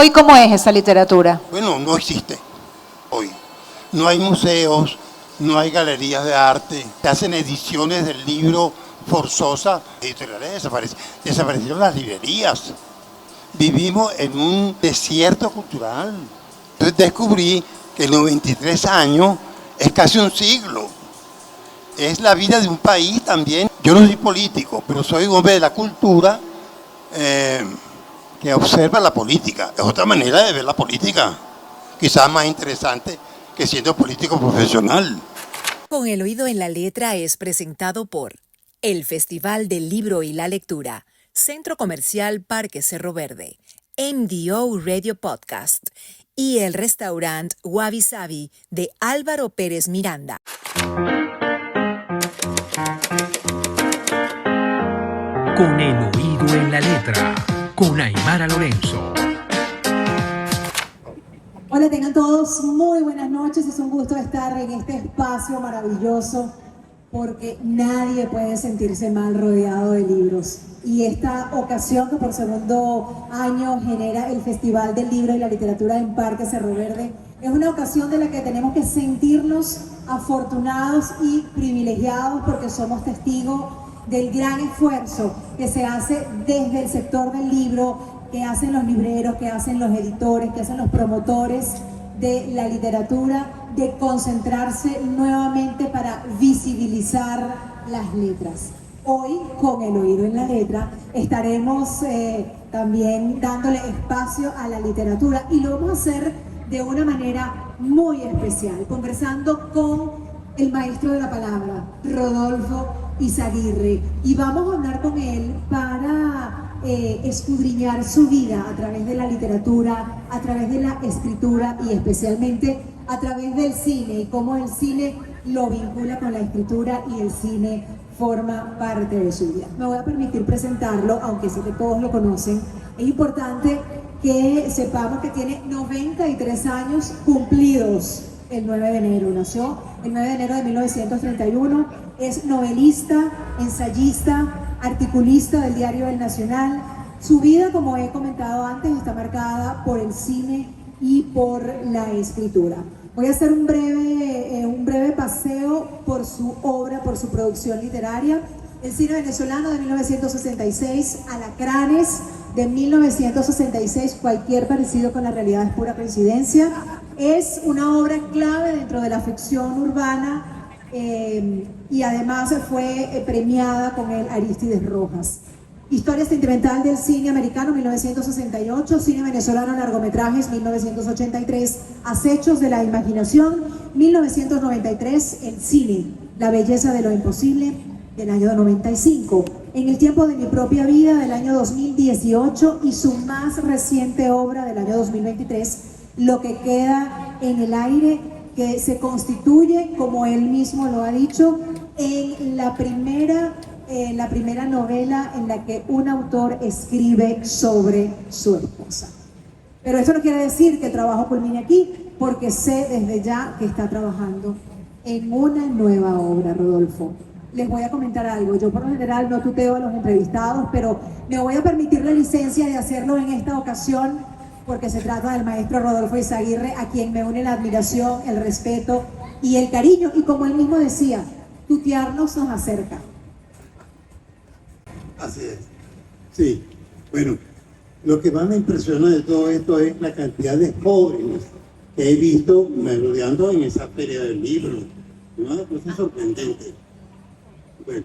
Hoy, ¿cómo es esa literatura? Bueno, no existe hoy. No hay museos, no hay galerías de arte, se hacen ediciones del libro forzosas, editoriales desaparecieron las librerías. Vivimos en un desierto cultural. Entonces descubrí que en los 23 años es casi un siglo. Es la vida de un país también. Yo no soy político, pero soy un hombre de la cultura que observa la política. Es otra manera de ver la política, quizás más interesante que siendo político profesional. Con el oído en la letra es presentado por el Festival del Libro y la Lectura, Centro Comercial Parque Cerro Verde, MDO Radio Podcast y el restaurante Wabi Sabi de Álvaro Pérez Miranda. Con el oído en la letra, con Aymara Lorenzo. Hola, tengan todos muy buenas noches. Es un gusto estar en este espacio maravilloso porque nadie puede sentirse mal rodeado de libros. Y esta ocasión que por segundo año genera el Festival del Libro y la Literatura en Parque Cerro Verde es una ocasión de la que tenemos que sentirnos afortunados y privilegiados porque somos testigos del gran esfuerzo que se hace desde el sector del libro, que hacen los libreros, que hacen los editores, que hacen los promotores de la literatura, de concentrarse nuevamente para visibilizar las letras. Hoy, con el oído en la letra, estaremos también dándole espacio a la literatura y lo vamos a hacer de una manera muy especial, conversando con el maestro de la palabra, Rodolfo Izaguirre, y vamos a hablar con él para escudriñar su vida a través de la literatura, a través de la escritura y especialmente a través del cine y cómo el cine lo vincula con la escritura y el cine forma parte de su vida. Me voy a permitir presentarlo, aunque sé que todos lo conocen. Es importante que sepamos que tiene 93 años cumplidos el 9 de enero. Nació el 9 de enero de 1931, es novelista, ensayista, articulista del diario El Nacional. Su vida, como he comentado antes, está marcada por el cine y por la escritura. Voy a hacer un breve paseo por su obra, por su producción literaria. El cine venezolano de 1966, Alacranes de 1966, cualquier parecido con la realidad es pura coincidencia. Es una obra clave dentro de la ficción urbana y además fue premiada con el Arístides Rojas. Historia sentimental del cine americano, 1968, cine venezolano, largometrajes, 1983, Acechos de la imaginación, 1993, el cine, La belleza de lo imposible, del año 95. En el tiempo de mi propia vida, del año 2018, y su más reciente obra del año 2023, Lo que queda en el aire, que se constituye, como él mismo lo ha dicho, en la primera novela en la que un autor escribe sobre su esposa. Pero eso no quiere decir que el trabajo culmine aquí, porque sé desde ya que está trabajando en una nueva obra, Rodolfo. Les voy a comentar algo. Yo por lo general no tuteo a los entrevistados, pero me voy a permitir la licencia de hacerlo en esta ocasión, porque se trata del maestro Rodolfo Izaguirre, a quien me une la admiración, el respeto y el cariño. Y como él mismo decía, tutearnos nos acerca. Así es. Sí. Bueno, lo que más me impresiona de todo esto es la cantidad de jóvenes que he visto merodeando en esa feria del libro. Una cosa sorprendente. Bueno,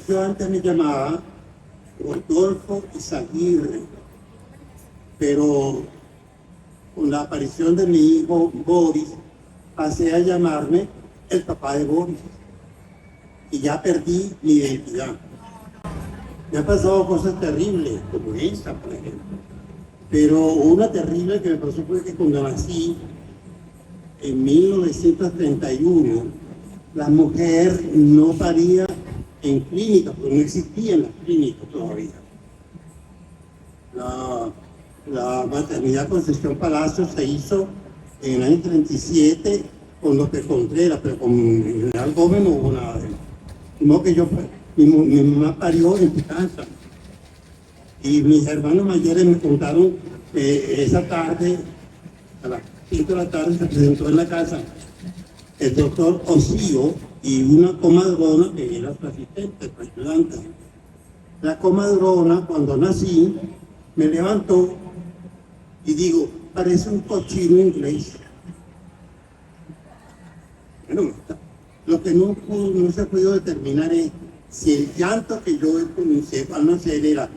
yo antes me llamaba Rodolfo Izaguirre, pero con la aparición de mi hijo Boris, pasé a llamarme el papá de Boris. Y ya perdí mi identidad. Me han pasado cosas terribles, como esta, por ejemplo. Pero una terrible que me pasó fue que cuando nací, en 1931, la mujer no paría en clínicas, porque no existían las clínicas todavía. La maternidad Concepción Palacio se hizo en el año 37 con López Contreras, pero con General Gómez no hubo nada de eso. De modo que mi mamá parió en mi casa. Y mis hermanos mayores me contaron esa tarde, a las 5 de la tarde, se presentó en la casa el doctor Osío y una comadrona que era su asistente, su ayudante. La comadrona, cuando nací, me levantó y digo, parece un cochino inglés. Bueno, lo que no se ha podido determinar es si el llanto que yo pronuncié al nacer era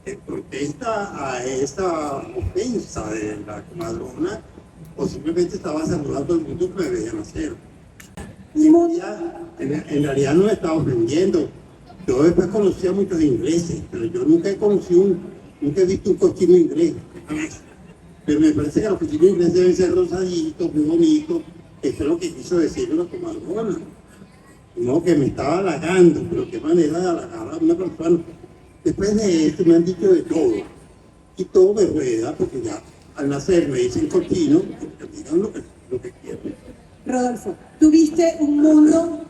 en protesta a esa ofensa de la comadrona o simplemente estaba saludando al mundo que me veía nacer. En realidad no me estaba ofendiendo. Yo después conocí a muchos ingleses, pero yo nunca he visto un cochino inglés. Pero me parece que los cochinos ingleses deben ser rosaditos, muy bonitos. Eso es lo que quiso decir la comadrona. No, que me estaba halagando, pero qué manera de halagar a una persona. Después de esto me han dicho de todo. Y todo me rueda, porque ya al nacer me dicen cochino, que me digan lo que quieren. Rodolfo, tuviste un mundo,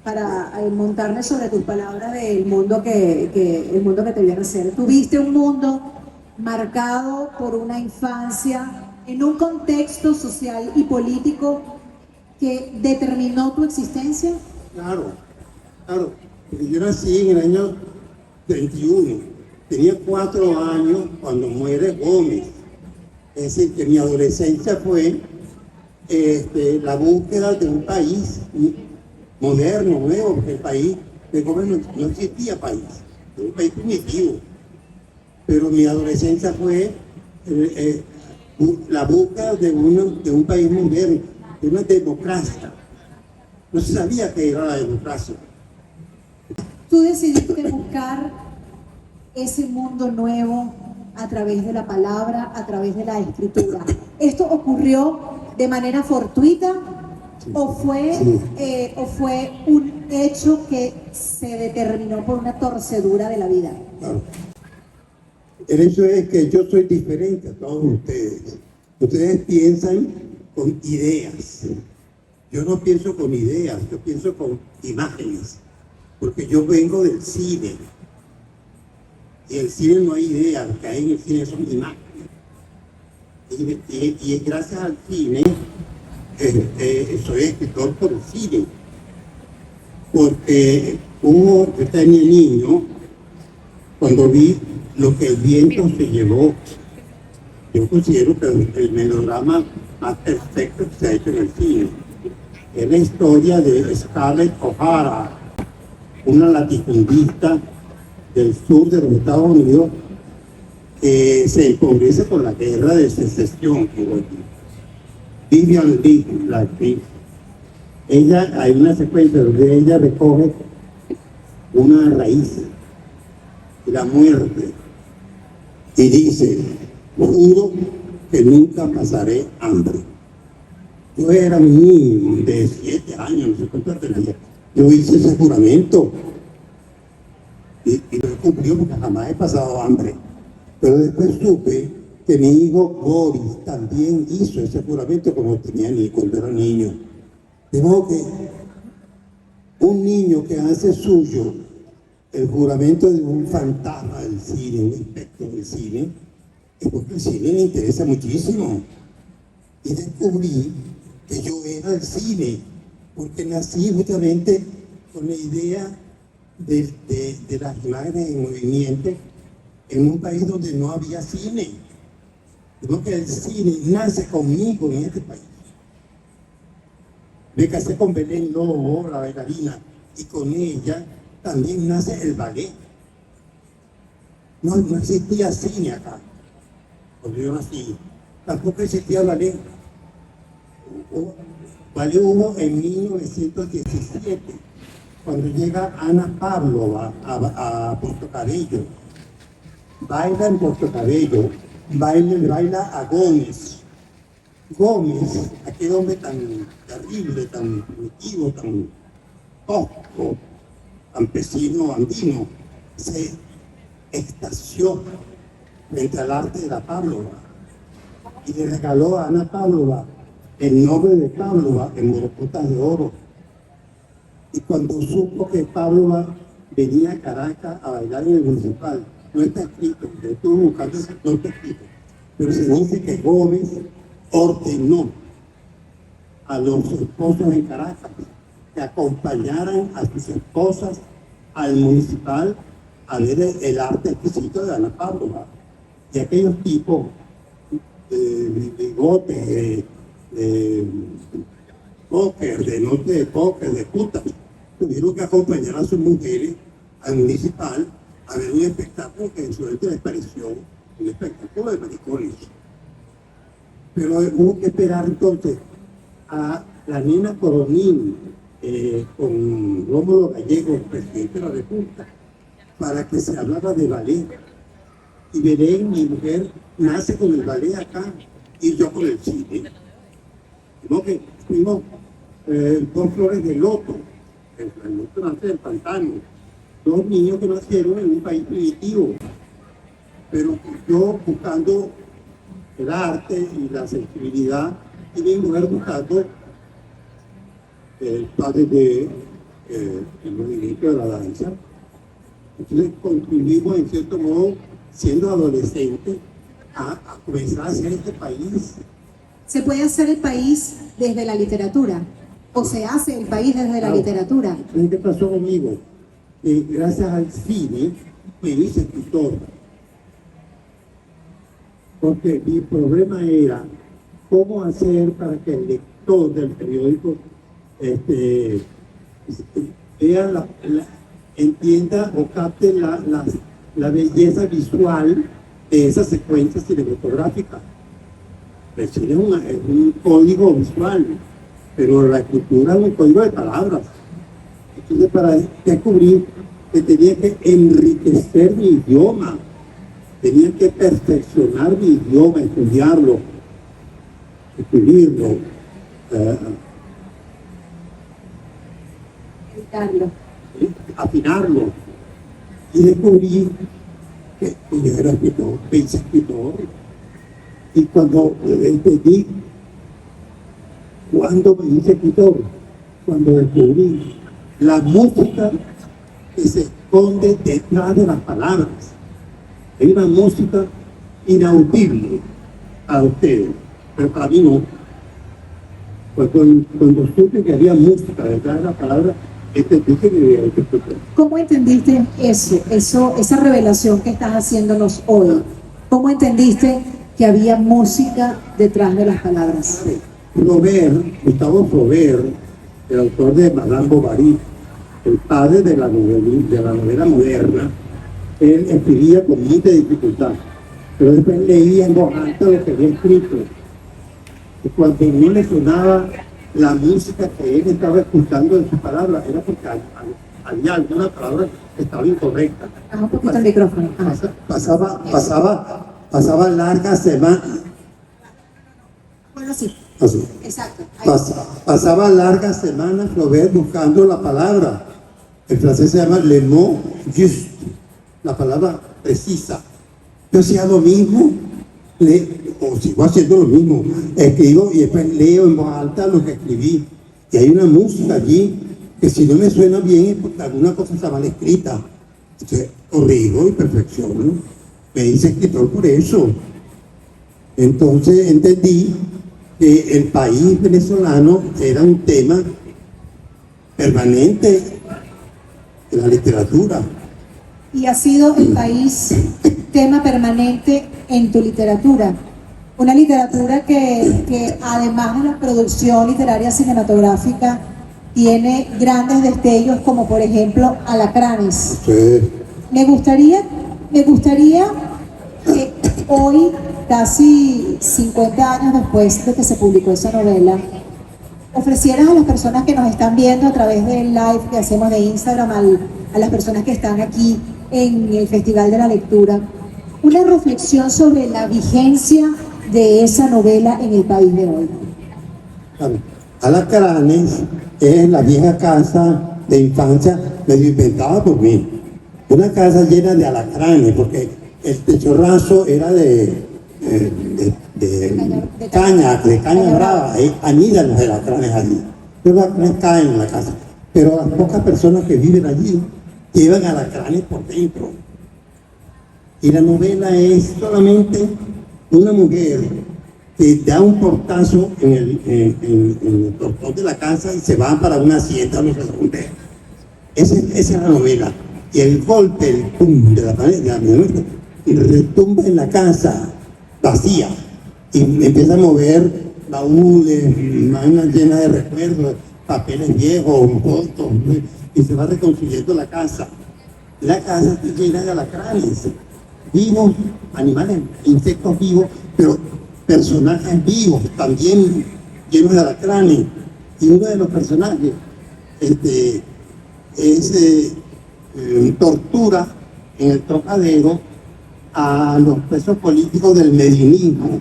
para montarme sobre tus palabras del mundo el mundo que te vio nacer. Tuviste un mundo marcado por una infancia en un contexto social y político que determinó tu existencia. Claro. Porque yo nací en el año 31. Tenía 4 años cuando muere Gómez. Es decir, que mi adolescencia fue la búsqueda de un país moderno, nuevo, porque el país de Gómez no existía país, era un país primitivo. Pero mi adolescencia fue la búsqueda de un país moderno, de una democracia. No se sabía qué era la democracia. Tú decidiste buscar ese mundo nuevo a través de la palabra, a través de la escritura. ¿Esto ocurrió de manera fortuita o fue un hecho que se determinó por una torcedura de la vida? Claro. El hecho es que yo soy diferente a todos ustedes. Ustedes piensan con ideas. Yo no pienso con ideas, yo pienso con imágenes. Porque yo vengo del cine. Y en el cine no hay ideas, lo que hay en el cine son imágenes. Y gracias al cine, soy escritor por el cine. Porque yo tenía niño, cuando vi lo que el viento se llevó, yo considero que el melodrama más perfecto que se ha hecho en el cine es la historia de Scarlett O'Hara, una latifundista del sur de los Estados Unidos que se empobrece con la guerra de secesión que hubo aquí. Vivian Leigh, la actriz, hay una secuencia donde ella recoge una raíz, la muerte, y dice, juro que nunca pasaré hambre. Yo era un niño de 7 años, no sé cuánto tenía. Yo hice ese juramento y lo he cumplido porque jamás he pasado hambre. Pero después supe que mi hijo Boris también hizo ese juramento cuando era niño. De modo que un niño que hace suyo el juramento de un fantasma del cine, un espectro del cine, es porque el cine me interesa muchísimo. Y descubrí que yo era el cine, porque nací justamente con la idea de las imágenes en movimiento en un país donde no había cine. Sino que el cine nace conmigo en este país. Me casé con Belén Lobo, la bailarina, y con ella también nace el ballet. No existía cine acá, cuando yo nací. Tampoco existía ballet. Ballet hubo en 1917, cuando llega Ana Pavlova a Puerto Cabello. Baila en Puerto Cabello, baila a Gómez. Gómez, aquel hombre tan terrible, tan primitivo, tan tosco, campesino andino, se extasió frente al arte de la Pavlova y le regaló a Ana Pavlova el nombre de Pavlova en morocotas de oro. Y cuando supo que Pavlova venía a Caracas a bailar en el Municipal, no está escrito, yo estuve buscando, no está escrito, pero se dice que Gómez ordenó a los esposos en Caracas que acompañaran a sus esposas al municipal a ver el arte exquisito de Ana Pablo. Y aquellos tipos de bigotes, de póker, de noche de póker, de putas, tuvieron que acompañar a sus mujeres al municipal a ver un espectáculo que en su vez les pareció un espectáculo de maricones. Pero hubo que esperar entonces a la nena Coronil con Rómulo Gallego, presidente de la República, para que se hablara de ballet. Y Belén, mi mujer, nace con el ballet acá y yo con el cine. ¿No? Que fuimos dos flores de loto, el loto nace del pantano, dos niños que nacieron en un país primitivo, pero yo buscando el arte y la sensibilidad, y mi mujer buscando el padre de el movimiento de la danza. Entonces contribuimos en cierto modo, siendo adolescentes, a comenzar a hacer este país. ¿Se puede hacer el país desde la literatura? ¿O se hace el país desde la literatura? Entonces, ¿qué pasó conmigo? Gracias al cine me hice escritor. Porque mi problema era cómo hacer para que el lector del periódico vea entienda o capte la belleza visual de esa secuencia cinematográfica. El cine es un código visual, pero la escritura es un código de palabras. Entonces, para descubrir que tenía que enriquecer mi idioma, tenía que perfeccionar mi idioma, estudiarlo, escribirlo, afinarlo. Y descubrí que yo era escritor, pensé escritor. Y cuando entendí, cuando me hice escritor, cuando descubrí la música que se esconde detrás de las palabras. Hay una música inaudible a ustedes, pero para mí no. Pues cuando supe que había música detrás de las palabras, entendí que me había hecho escritor. ¿Cómo entendiste esa revelación que estás haciéndonos hoy? ¿Cómo entendiste que había música detrás de las palabras? Gustavo Flaubert, el autor de Madame Bovary, el padre de la novela moderna, él escribía con mucha dificultad, pero después leía en voz alta lo que había escrito. Y cuando no le sonaba la música que él estaba escuchando de sus palabras, era porque había alguna palabra que estaba incorrecta. Baja un poquito el micrófono. Pasaba largas semanas. Bueno, sí. Así. Exacto. Pasaba largas semanas Flaubert buscando la palabra. En francés se llama le mot juste, la palabra precisa. Yo hacía lo mismo, o sigo haciendo lo mismo, escribo y después leo en voz alta lo que escribí. Y hay una música allí que si no me suena bien es porque alguna cosa está mal escrita. Entonces corrijo y perfecciono. Me hice escritor por eso. Entonces entendí que el país venezolano era un tema permanente en la literatura. Y ha sido el país tema permanente en tu literatura. Una literatura que además de la producción literaria cinematográfica tiene grandes destellos como por ejemplo Alacranes. Sí. Me gustaría que hoy, casi 50 años después de que se publicó esa novela, ofrecieras a las personas que nos están viendo a través del live que hacemos de Instagram, a las personas que están aquí en el Festival de la Lectura, una reflexión sobre la vigencia de esa novela en el país de hoy. Alacranes es la vieja casa de infancia medio inventada por mí. Una casa llena de alacranes, porque el techorrazo era de caña brava, anidan los alacranes allí. Los alacranes caen en la casa, pero las pocas personas que viven allí llevan alacranes por dentro. Y la novela es solamente una mujer que da un portazo en el portón de la casa y se va para una hacienda, no sé dónde. Esa es la novela. Y el golpe, el pum de la muerte, retumba en la casa vacía. Y empieza a mover baúles, manos llenas de recuerdos, papeles viejos, fotos, y se va reconstruyendo la casa. La casa está llena de alacranes, vivos, animales, insectos vivos, pero personajes vivos, también llenos de alacranes. Y uno de los personajes tortura en el Trocadero a los presos políticos del medinismo.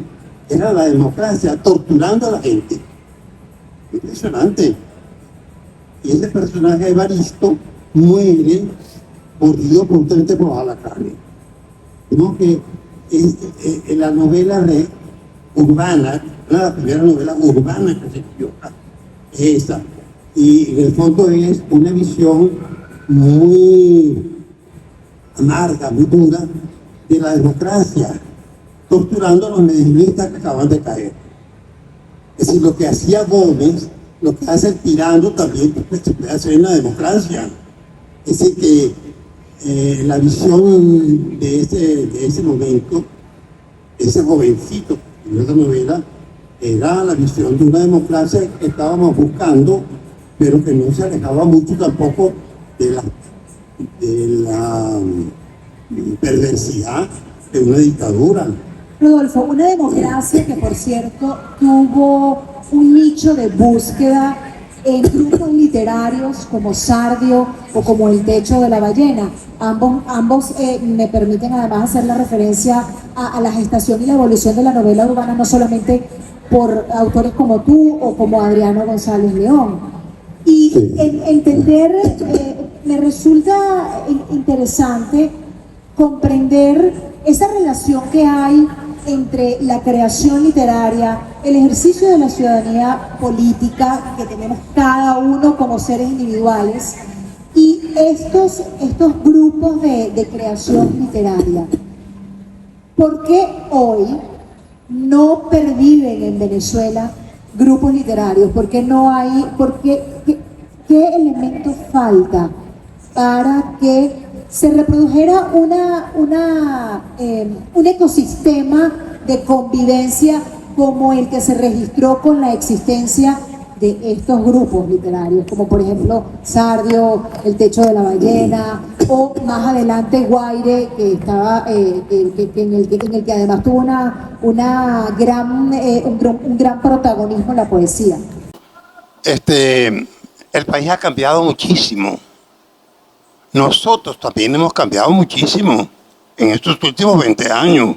Era la democracia, torturando a la gente. Impresionante. Y ese personaje Evaristo muere mordido justamente por los alacranes. Creo que es la novela urbana, una de las primeras novelas urbanas que se escribió, es esa. Y en el fondo es una visión muy amarga, muy dura de la democracia, torturando a los medinistas que acaban de caer. Es decir, lo que hacía Gómez, lo que hace el tirano también se puede hacer en la democracia. Es decir, que la visión de ese momento, ese jovencito en esa novela, era la visión de una democracia que estábamos buscando, pero que no se alejaba mucho tampoco de la perversidad de una dictadura. Rodolfo, una democracia que por cierto tuvo un nicho de búsqueda en grupos literarios como Sardio o como El Techo de la Ballena. Ambos me permiten además hacer la referencia a la gestación y la evolución de la novela urbana, no solamente por autores como tú o como Adriano González León. Y Sí. entender, me resulta interesante comprender esa relación que hay entre la creación literaria, el ejercicio de la ciudadanía política que tenemos cada uno como seres individuales y estos grupos de creación literaria. ¿Por qué hoy no perviven en Venezuela grupos literarios? ¿Por qué no hay, qué elemento falta para que se reprodujera un ecosistema de convivencia como el que se registró con la existencia de estos grupos literarios, como por ejemplo Sardio, El Techo de la Ballena, o más adelante Guaire, que estaba en el que además tuvo un gran protagonismo en la poesía? El país ha cambiado muchísimo. Nosotros también hemos cambiado muchísimo en estos últimos 20 años.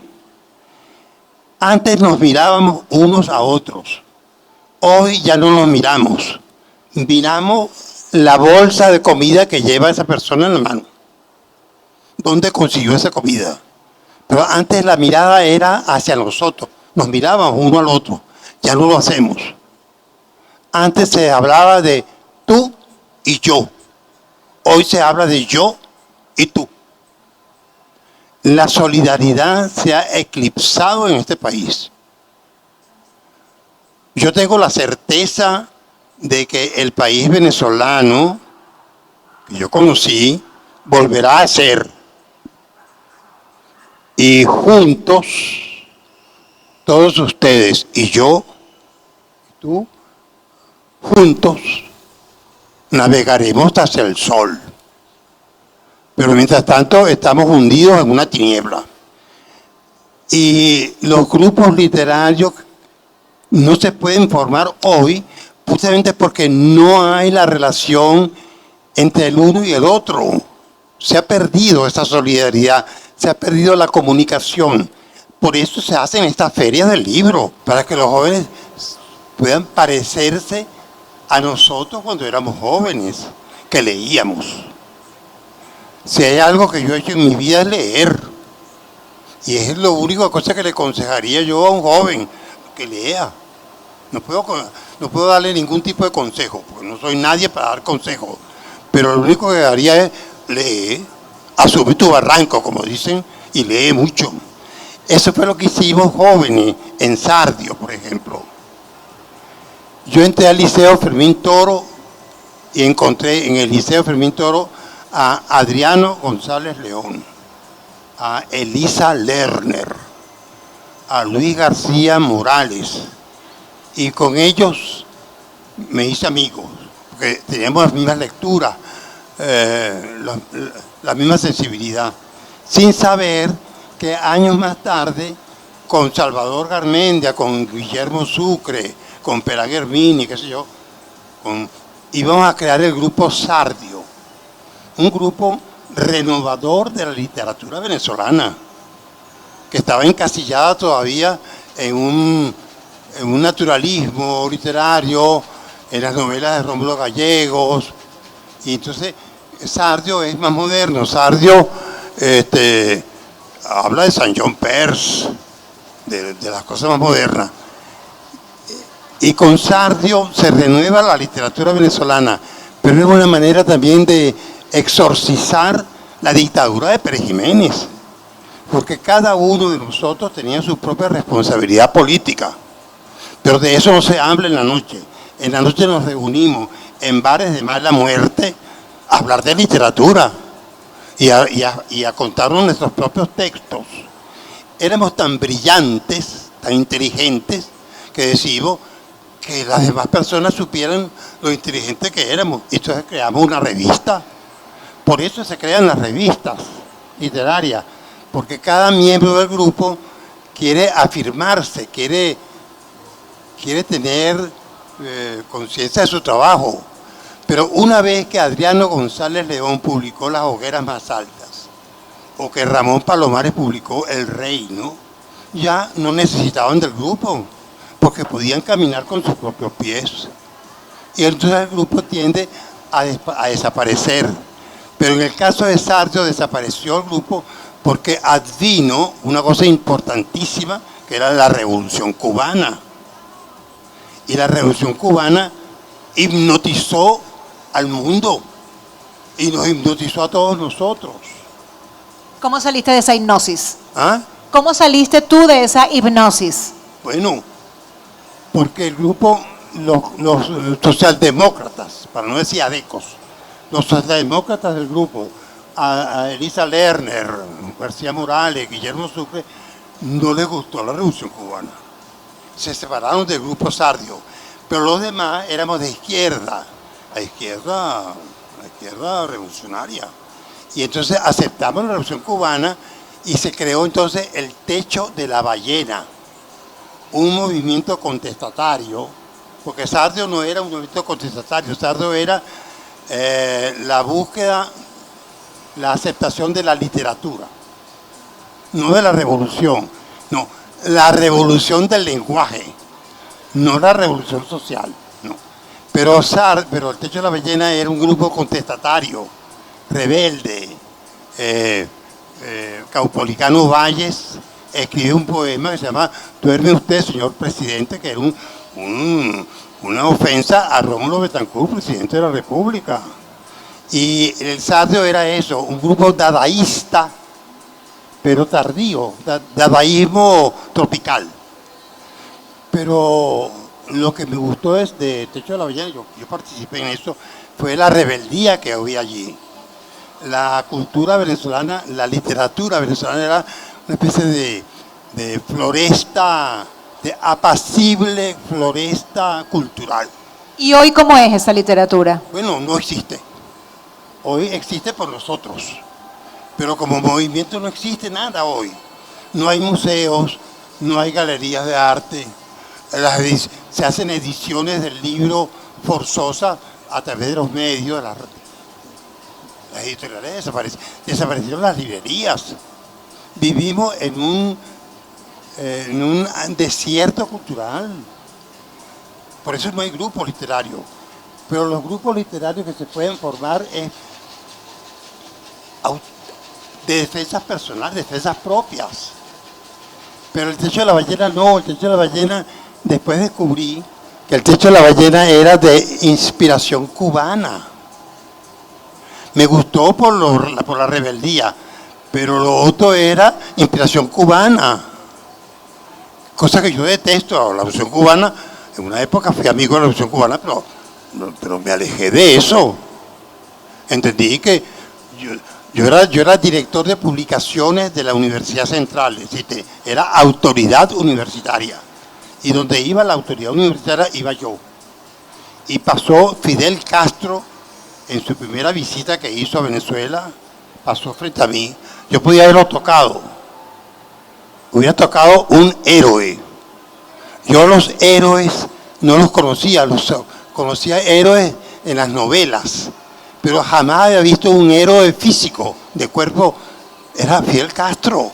Antes nos mirábamos unos a otros. Hoy ya no nos miramos. Miramos la bolsa de comida que lleva esa persona en la mano. ¿Dónde consiguió esa comida? Pero antes la mirada era hacia nosotros. Nos mirábamos uno al otro. Ya no lo hacemos. Antes se hablaba de tú y yo. Hoy se habla de yo y tú. La solidaridad se ha eclipsado en este país. Yo tengo la certeza de que el país venezolano que yo conocí volverá a ser. Y juntos, todos ustedes y yo, tú, juntos, navegaremos hacia el sol. Pero mientras tanto estamos hundidos en una tiniebla. Y los grupos literarios no se pueden formar hoy justamente porque no hay la relación entre el uno y el otro. Se ha perdido esa solidaridad, se ha perdido la comunicación. Por eso se hacen estas ferias del libro, para que los jóvenes puedan parecerse a nosotros cuando éramos jóvenes, que leíamos. Si hay algo que yo he hecho en mi vida es leer. Y es la única cosa que le aconsejaría yo a un joven, que lea. No puedo darle ningún tipo de consejo, porque no soy nadie para dar consejos. Pero lo único que haría es leer, asumir tu barranco, como dicen, y lee mucho. Eso fue lo que hicimos jóvenes en Sardio, por ejemplo. Yo entré al Liceo Fermín Toro y encontré en el Liceo Fermín Toro a Adriano González León, a Elisa Lerner, a Luis García Morales, y con ellos me hice amigos, porque teníamos las mismas lecturas, la misma sensibilidad, sin saber que años más tarde, con Salvador Garmendia, con Guillermo Sucre, con Pelaguer Hermini, qué sé yo, íbamos a crear el grupo Sardio, un grupo renovador de la literatura venezolana, que estaba encasillada todavía en un naturalismo literario, en las novelas de Rómulo Gallegos, y entonces Sardio es más moderno. Sardio habla de San John Peirce, de las cosas más modernas. Y con Sardio se renueva la literatura venezolana, pero es una manera también de exorcizar la dictadura de Pérez Jiménez, porque cada uno de nosotros tenía su propia responsabilidad política, pero de eso no se habla en la noche. En la noche nos reunimos en bares de mala muerte a hablar de literatura y a contarnos nuestros propios textos. Éramos tan brillantes, tan inteligentes, que decimos que las demás personas supieran lo inteligentes que éramos. Y entonces creamos una revista. Por eso se crean las revistas literarias, porque cada miembro del grupo quiere afirmarse, quiere tener conciencia de su trabajo. Pero una vez que Adriano González León publicó Las Hogueras Más Altas, o que Ramón Palomares publicó El Reino, ya no necesitaban del grupo, porque podían caminar con sus propios pies. Y entonces el grupo tiende a desaparecer. Pero en el caso de Sardio desapareció el grupo porque advino una cosa importantísima, que era la Revolución Cubana. Y la Revolución Cubana hipnotizó al mundo y nos hipnotizó a todos nosotros. ¿Cómo saliste de esa hipnosis? ¿Ah? ¿Cómo saliste tú de esa hipnosis? Bueno, porque el grupo, los socialdemócratas, para no decir adecos, los socialdemócratas del grupo, a Elisa Lerner, García Morales, Guillermo Sucre, no les gustó la Revolución Cubana. Se separaron del grupo Sardio, pero los demás éramos de izquierda, la izquierda revolucionaria. Y entonces aceptamos la Revolución Cubana y se creó entonces el Techo de la Ballena, un movimiento contestatario, porque Sardio no era un movimiento contestatario, Sardio era la búsqueda, la aceptación de la literatura, no de la revolución, no, la revolución del lenguaje, no la revolución social, no. Pero el Techo de la Ballena era un grupo contestatario, rebelde. Caupolicano Valles escribió un poema que se llama Duerme usted, señor presidente, que era una ofensa a Rómulo Betancourt, presidente de la República. Y el Sardio era eso, un grupo dadaísta, pero tardío, dadaísmo tropical. Pero lo que me gustó es de Techo de la Ballena, yo participé en eso, fue la rebeldía que había allí. La cultura venezolana, la literatura venezolana era una especie de floresta, de apacible floresta cultural. ¿Y hoy cómo es esa literatura? Bueno, no existe. Hoy existe por nosotros, pero como movimiento no existe nada hoy. No hay museos, no hay galerías de arte, se hacen ediciones del libro forzosas a través de los medios, de las editoriales desaparecieron las librerías. Vivimos en un desierto cultural. Por eso no hay grupos literarios. Pero los grupos literarios que se pueden formar es de defensas personales, defensas propias. Pero el Techo de la Ballena no, el Techo de la Ballena, después descubrí que el Techo de la Ballena era de inspiración cubana. Me gustó por la rebeldía, Pero lo otro era inspiración cubana, cosa que yo detesto. La Revolución Cubana, en una época fui amigo de la Revolución Cubana, pero me alejé de eso. Entendí que yo era director de publicaciones de la Universidad Central, es decir, era autoridad universitaria. Y donde iba la autoridad universitaria, iba yo. Y pasó Fidel Castro, en su primera visita que hizo a Venezuela, pasó frente a mí. Yo podía haberlo tocado. Hubiera tocado un héroe. Yo los héroes no los conocía, conocía héroes en las novelas, pero jamás había visto un héroe físico, de cuerpo. Era Fidel Castro,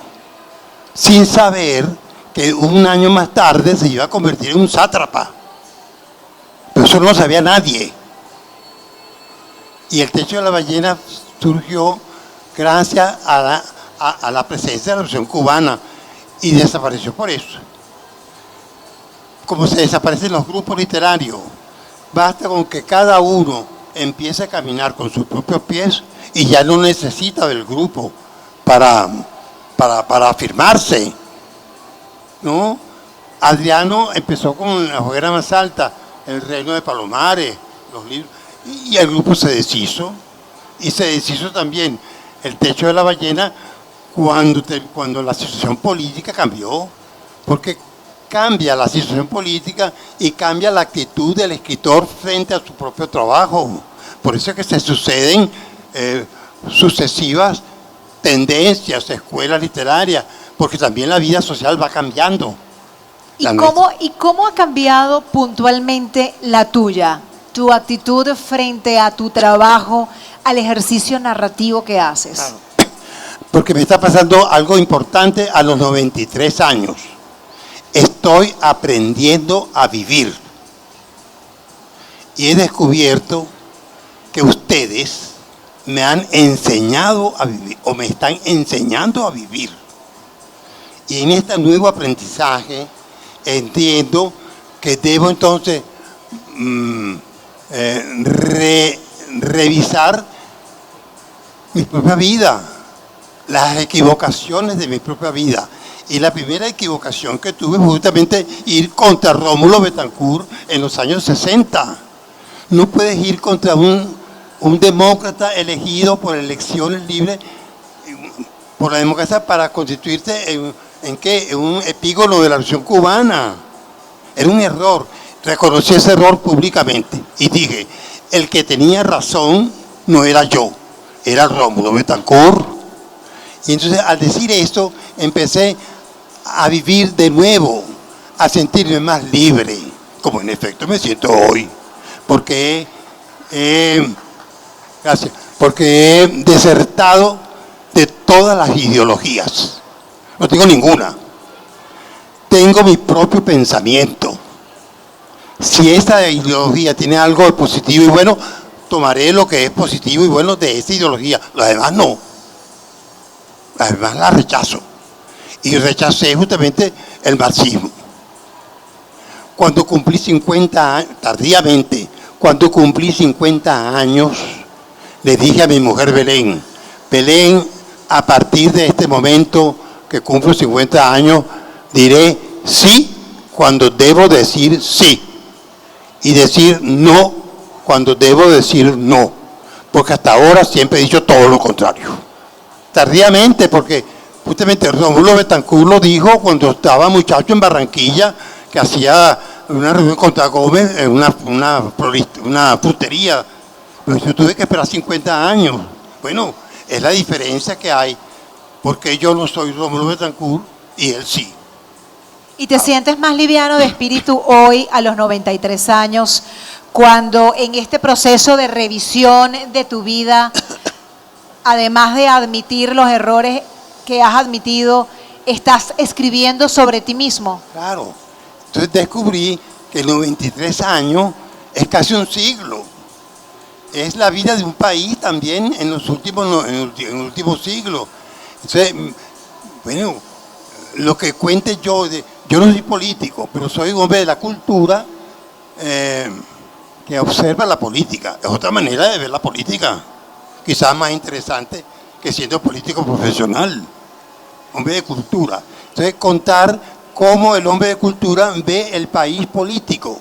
sin saber que un año más tarde se iba a convertir en un sátrapa. Pero eso no lo sabía nadie. Y el techo de la ballena surgió gracias a la presencia de la Revolución Cubana y desapareció por eso. Como se desaparecen los grupos literarios, basta con que cada uno empiece a caminar con sus propios pies y ya no necesita del grupo para afirmarse, ¿no? Adriano empezó con La hoguera más alta, El reino de Palomares, los libros, y el grupo se deshizo, y se deshizo también El techo de la ballena cuando la situación política cambió, porque cambia la situación política y cambia la actitud del escritor frente a su propio trabajo. Por eso es que se suceden sucesivas tendencias, escuelas literarias, porque también la vida social va cambiando. ¿Y cómo ha cambiado puntualmente la tuya, tu actitud frente a tu trabajo, al ejercicio narrativo que haces? Claro. Porque me está pasando algo importante a los 93 años. Estoy aprendiendo a vivir. Y he descubierto que ustedes me han enseñado a vivir, o me están enseñando a vivir. Y en este nuevo aprendizaje entiendo que debo entonces revisar mi propia vida, las equivocaciones de mi propia vida. Y la primera equivocación que tuve fue justamente ir contra Rómulo Betancourt en los años 60. No puedes ir contra un demócrata elegido por elecciones libres, por la democracia, para constituirte en un epígono de la Revolución Cubana. Era un error. Reconocí ese error públicamente y dije, el que tenía razón no era yo, era Rómulo Betancourt. Y entonces al decir esto empecé a vivir de nuevo, a sentirme más libre, como en efecto me siento hoy, porque he desertado de todas las ideologías. No tengo ninguna. Tengo mi propio pensamiento. Si esta ideología tiene algo de positivo y bueno, tomaré lo que es positivo y bueno de esa ideología. Las demás no. Las demás las rechazo. Y rechacé justamente el marxismo. Cuando cumplí 50 años, tardíamente, cuando cumplí 50 años, le dije a mi mujer Belén, a partir de este momento que cumplo 50 años, diré sí cuando debo decir sí y decir no cuando debo decir no, porque hasta ahora siempre he dicho todo lo contrario. Tardíamente, porque justamente Rómulo Betancourt lo dijo cuando estaba muchacho en Barranquilla, que hacía una reunión contra Gómez en una frutería. Pero yo tuve que esperar 50 años. Bueno, es la diferencia que hay, porque yo no soy Rómulo Betancourt y él sí. ¿Y te sientes más liviano de espíritu hoy, a los 93 años, cuando en este proceso de revisión de tu vida, además de admitir los errores que has admitido, estás escribiendo sobre ti mismo? Claro. Entonces descubrí que 93 años es casi un siglo. Es la vida de un país también en el último siglo. Entonces, bueno, lo que cuente yo no soy político, pero soy un hombre de la cultura que observa la política. Es otra manera de ver la política, quizás más interesante que siendo político profesional, hombre de cultura. Entonces, contar cómo el hombre de cultura ve el país político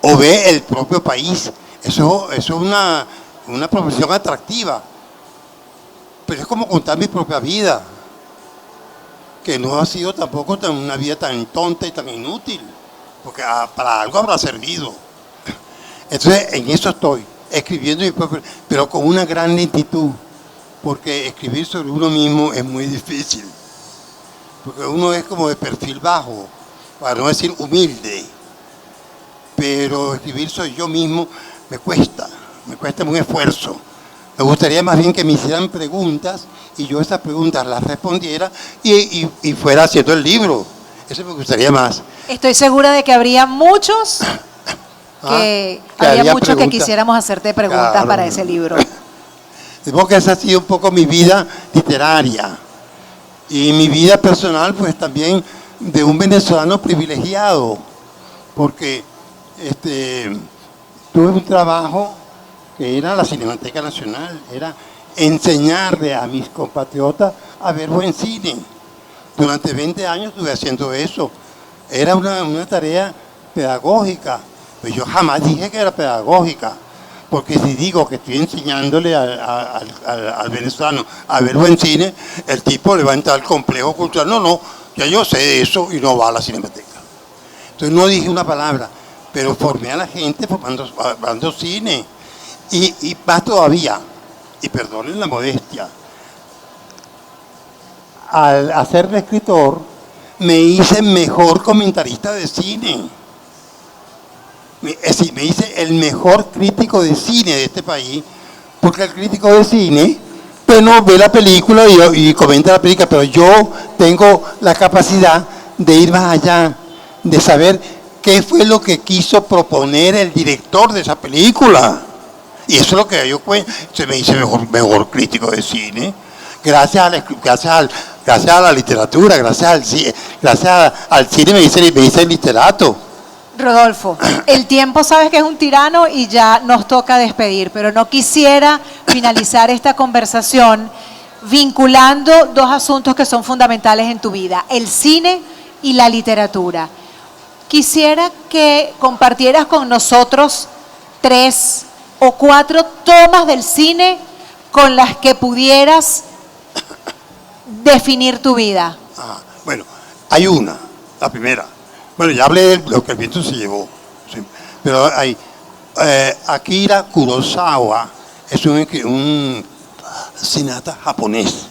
o ve el propio país. Eso es una profesión atractiva. Pero es como contar mi propia vida, que no ha sido tampoco una vida tan tonta y tan inútil, porque para algo habrá servido. Entonces, en eso estoy, escribiendo mi propio, pero con una gran lentitud, porque escribir sobre uno mismo es muy difícil, porque uno es como de perfil bajo, para no decir humilde, pero escribir sobre yo mismo me cuesta un esfuerzo. Me gustaría más bien que me hicieran preguntas y yo esas preguntas las respondiera y fuera haciendo el libro. Eso me gustaría más. Estoy segura de que habría muchos que quisiéramos hacerte preguntas, claro, para ese libro. Digo que esa ha sido un poco mi vida literaria y mi vida personal, pues también de un venezolano privilegiado, porque tuve un trabajo que era la Cinemateca Nacional, era enseñarle a mis compatriotas a ver buen cine. Durante 20 años estuve haciendo eso. Era una tarea pedagógica. Pues yo jamás dije que era pedagógica, porque si digo que estoy enseñándole al venezolano a ver buen cine, el tipo le va a entrar al complejo cultural. No, ya yo sé eso y no va a la Cinemateca. Entonces no dije una palabra, pero formé a la gente formando cine. Y más todavía, y perdonen la modestia, al hacerme escritor, me hice mejor comentarista de cine. Me hice el mejor crítico de cine de este país, porque el crítico de cine, pues no ve la película y comenta la película, pero yo tengo la capacidad de ir más allá, de saber qué fue lo que quiso proponer el director de esa película. Y eso es lo que yo se me hice mejor crítico de cine, gracias a la literatura, gracias al cine me hice literato. Rodolfo, el tiempo sabes que es un tirano y ya nos toca despedir, pero no quisiera finalizar esta conversación vinculando dos asuntos que son fundamentales en tu vida, el cine y la literatura. Quisiera que compartieras con nosotros 3 o 4 tomas del cine con las que pudieras definir tu vida. Bueno, hay una, la primera. Bueno, ya hablé de lo que el viento se llevó, sí, pero hay Akira Kurosawa, es un cineasta japonés,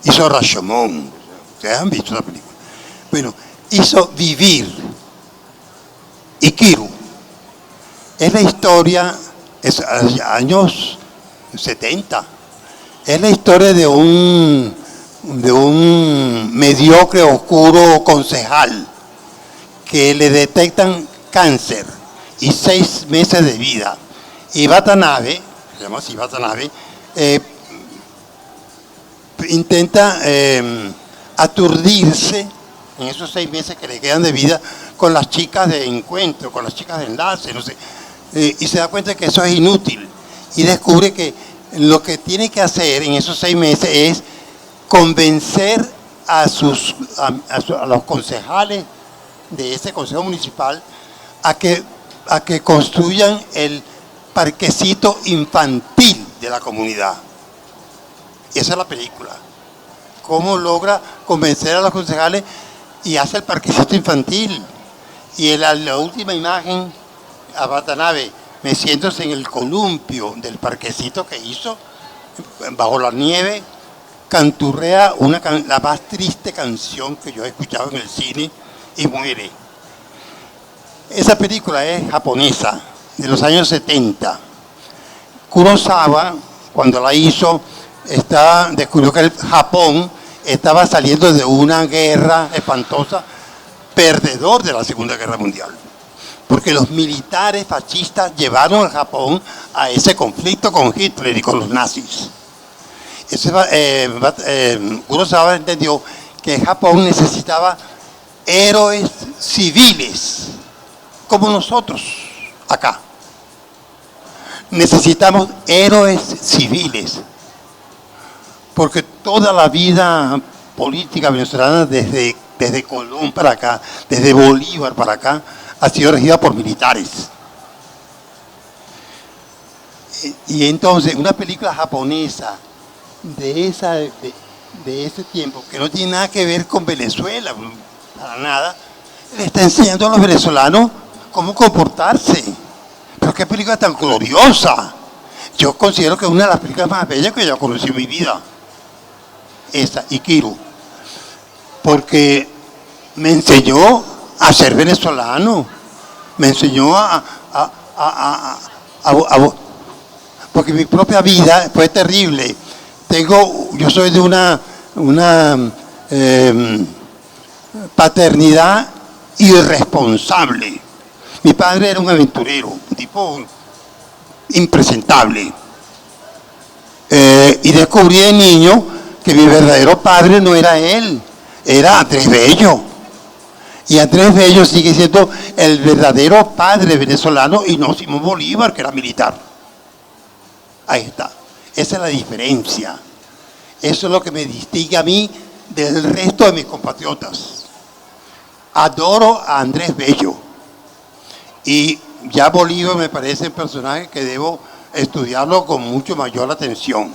hizo Rashomon, ustedes han visto la película. Bueno, hizo Vivir, Ikiru, es la historia, es años 70, es la historia de un mediocre, oscuro concejal que le detectan cáncer y 6 meses de vida. Y Watanabe, se llama así Watanabe, intenta aturdirse en esos 6 meses que le quedan de vida con las chicas de encuentro, con las chicas de enlace, no sé, y se da cuenta que eso es inútil y descubre que lo que tiene que hacer en esos 6 meses es convencer a los concejales de ese consejo municipal a que construyan el parquecito infantil de la comunidad. Y esa es la película. Cómo logra convencer a los concejales y hace el parquecito infantil. Y en la última imagen, a Watanabe meciéndose en el columpio del parquecito que hizo, bajo la nieve, canturrea la más triste canción que yo he escuchado en el cine y muere. Esa película es japonesa, de los años 70. Kurosawa, cuando la hizo, descubrió que el Japón estaba saliendo de una guerra espantosa, perdedor de la Segunda Guerra Mundial, porque los militares fascistas llevaron al Japón a ese conflicto con Hitler y con los nazis. Kurosawa entendió que Japón necesitaba héroes civiles, como nosotros acá. Necesitamos héroes civiles. porque toda la vida política venezolana desde Colón para acá, desde Bolívar para acá, ha sido regida por militares. Y entonces una película japonesa de ese tiempo, que no tiene nada que ver con Venezuela, para nada, le está enseñando a los venezolanos cómo comportarse. Pero qué película tan gloriosa. Yo considero que es una de las películas más bellas que yo conocí en mi vida. Esa, Ikiru. Porque me enseñó a ser venezolano. Me enseñó porque mi propia vida fue terrible. Yo soy de una paternidad irresponsable. Mi padre era un aventurero, un tipo impresentable. Y descubrí de niño que mi verdadero padre no era él, era Andrés Bello. Y Andrés Bello sigue siendo el verdadero padre venezolano y no Simón Bolívar, que era militar. Ahí está. Esa es la diferencia. Eso es lo que me distingue a mí del resto de mis compatriotas. Adoro a Andrés Bello. Y ya Bolívar me parece un personaje que debo estudiarlo con mucho mayor atención.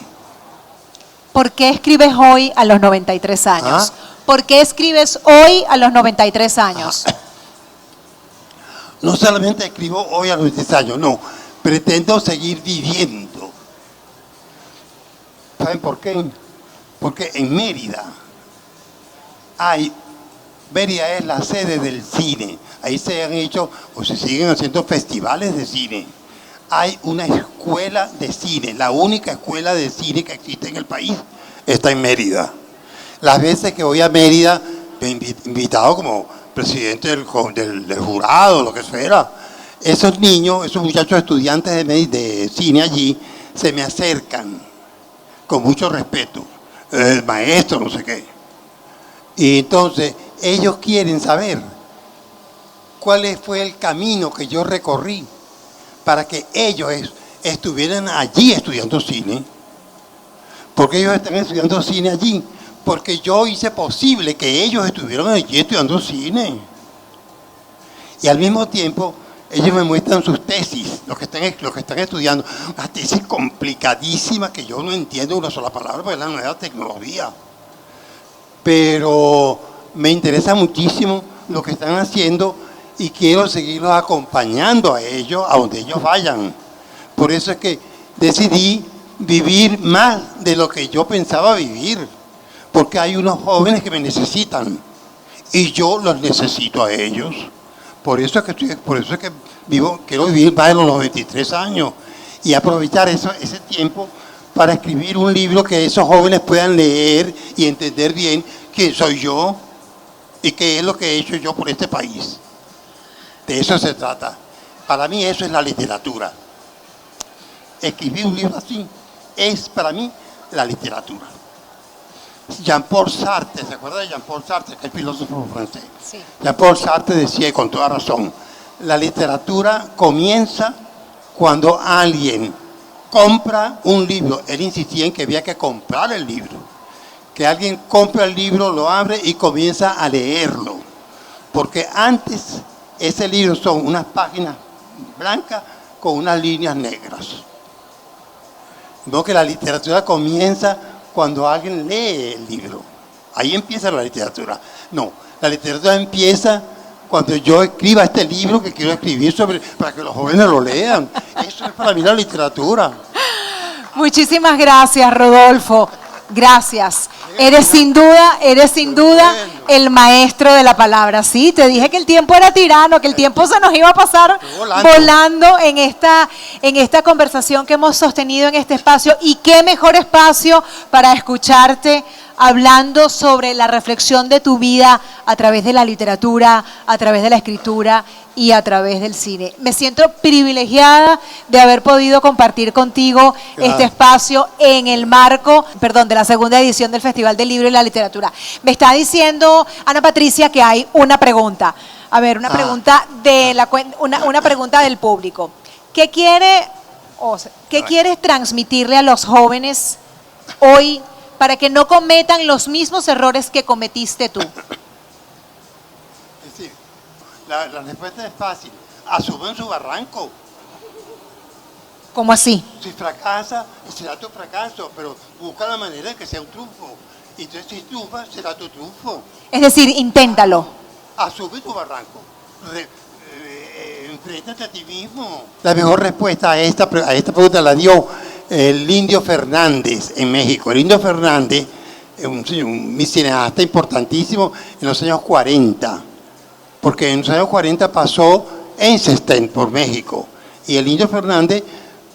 ¿Por qué escribes hoy a los 93 años? ¿Ah? ¿Por qué escribes hoy a los 93 años? No solamente escribo hoy a los 93 años, no. Pretendo seguir viviendo. ¿Saben por qué? Porque en Mérida Mérida es la sede del cine. Ahí se han hecho o se siguen haciendo festivales de cine. Hay una escuela de cine, la única escuela de cine que existe en el país está en Mérida. Las veces que voy a Mérida, me he invitado como presidente del jurado, lo que fuera. Esos niños, esos muchachos estudiantes de cine allí, se me acercan con mucho respeto. El maestro, no sé qué. Y entonces ellos quieren saber cuál fue el camino que yo recorrí para que ellos estuvieran allí estudiando cine. ¿Por qué ellos están estudiando cine allí? Porque yo hice posible que ellos estuvieran allí estudiando cine. Y al mismo tiempo, ellos me muestran sus tesis, los que están estudiando. Una tesis complicadísima que yo no entiendo una sola palabra porque es la nueva tecnología. Pero me interesa muchísimo lo que están haciendo y quiero seguirlos acompañando a ellos, a donde ellos vayan. Por eso es que decidí vivir más de lo que yo pensaba vivir, porque hay unos jóvenes que me necesitan y yo los necesito a ellos. Por eso es que quiero vivir más de los 93 años y aprovechar ese tiempo para escribir un libro que esos jóvenes puedan leer y entender bien quién soy yo y qué es lo que he hecho yo por este país. De eso se trata. Para mí eso es la literatura. Escribir un libro así es para mí la literatura. Jean-Paul Sartre, ¿se acuerda de Jean-Paul Sartre, que es filósofo francés? Sí. Jean-Paul Sartre decía, y con toda razón, la literatura comienza cuando alguien compra un libro. Él insistía en que había que comprar el libro. Que alguien compra el libro, lo abre y comienza a leerlo. Porque antes ese libro son unas páginas blancas con unas líneas negras. No, que la literatura comienza cuando alguien lee el libro. Ahí empieza la literatura. No, la literatura empieza cuando yo escriba este libro que quiero escribir para que los jóvenes lo lean. Eso es para mí la literatura. Muchísimas gracias, Rodolfo. Gracias. Eres sin duda el maestro de la palabra. Sí, te dije que el tiempo era tirano, que el tiempo se nos iba a pasar volando en esta conversación que hemos sostenido en este espacio. Y qué mejor espacio para escucharte hablando sobre la reflexión de tu vida a través de la literatura, a través de la escritura y a través del cine. Me siento privilegiada de haber podido compartir contigo este espacio en el marco, de la segunda edición del Festival del Libro y la Literatura. Me está diciendo Ana Patricia que hay una pregunta. A ver, una pregunta una pregunta del público. ¿Qué quieres transmitirle a los jóvenes hoy para que no cometan los mismos errores que cometiste tú? Es decir, la respuesta es fácil. Asumen su barranco. ¿Cómo así? Si fracasa, será tu fracaso, pero busca la manera de que sea un triunfo. Y entonces si triunfas, será tu triunfo. Es decir, inténtalo. Asume tu barranco. Enfréntate a ti mismo. La mejor respuesta a esta pregunta la dio el Indio Fernández en México. El Indio Fernández es un cineasta importantísimo en los años 40, porque en los años 40 pasó Eisenstein por México. Y el Indio Fernández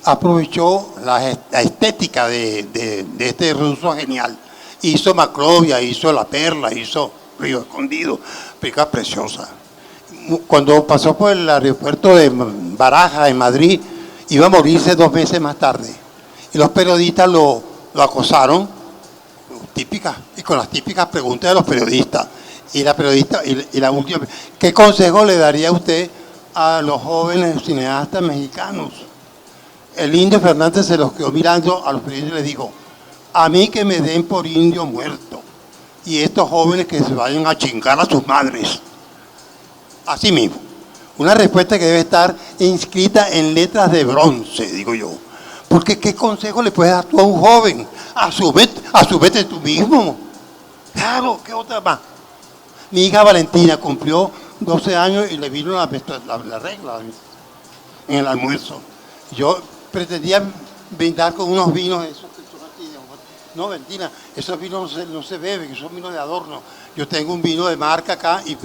aprovechó la estética de este ruso genial. Hizo Maclovia, hizo La Perla, hizo Río Escondido, película preciosa. Cuando pasó por el aeropuerto de Barajas, en Madrid, iba a morirse 2 meses más tarde. Y los periodistas lo acosaron, y con las típicas preguntas de los periodistas. Y la última, ¿qué consejo le daría usted a los jóvenes cineastas mexicanos? El Indio Fernández se los quedó mirando a los periodistas y les dijo: a mí que me den por indio muerto, y estos jóvenes que se vayan a chingar a sus madres. Así mismo, una respuesta que debe estar inscrita en letras de bronce, digo yo. Porque ¿qué consejo le puedes dar tú a un joven? Asúmete tú mismo. Claro, ¿qué otra más? Mi hija Valentina cumplió 12 años y le vino la regla en el almuerzo. Yo pretendía brindar con unos vinos esos que son así. No, Valentina, esos vinos no se beben, esos vinos de adorno. Yo tengo un vino de marca acá y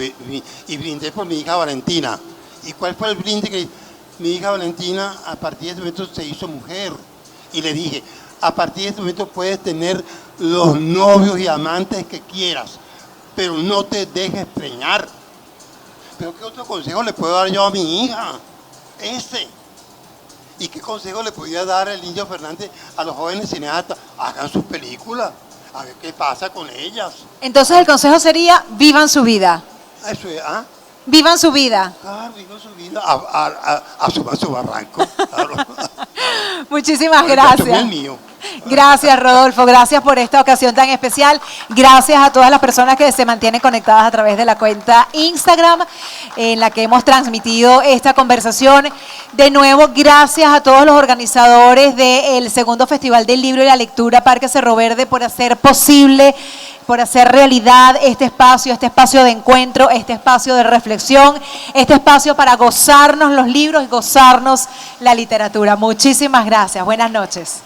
brindé por mi hija Valentina. ¿Y cuál fue el brinde que mi hija Valentina a partir de este momento se hizo mujer? Y le dije: a partir de este momento puedes tener los novios y amantes que quieras, pero no te dejes preñar. ¿Pero qué otro consejo le puedo dar yo a mi hija? Ese. ¿Y qué consejo le podía dar el Indio Fernández a los jóvenes cineastas? Hagan sus películas, a ver qué pasa con ellas. Entonces el consejo sería: vivan su vida. Eso es, ¿ah? Vivan su vida. Claro, vivan su vida, asuman su barranco. Claro. Muchísimas El gracias. mío. Gracias, Rodolfo. Gracias por esta ocasión tan especial. Gracias a todas las personas que se mantienen conectadas a través de la cuenta Instagram en la que hemos transmitido esta conversación. De nuevo, gracias a todos los organizadores del segundo Festival del Libro y la Lectura Parque Cerro Verde por hacer posible, por hacer realidad este espacio de encuentro, este espacio de reflexión, este espacio para gozarnos los libros y gozarnos la literatura. Muchísimas gracias. Buenas noches.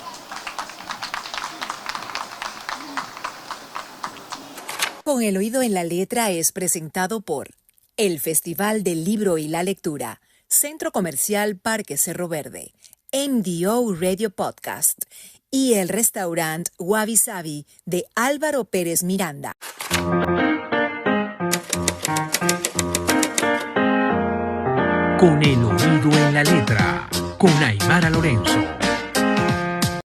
Con el oído en la letra es presentado por el Festival del Libro y la Lectura, Centro Comercial Parque Cerro Verde, MDO Radio Podcast y el restaurante Wabi Sabi de Álvaro Pérez Miranda. Con el oído en la letra, con Aymara Lorenzo.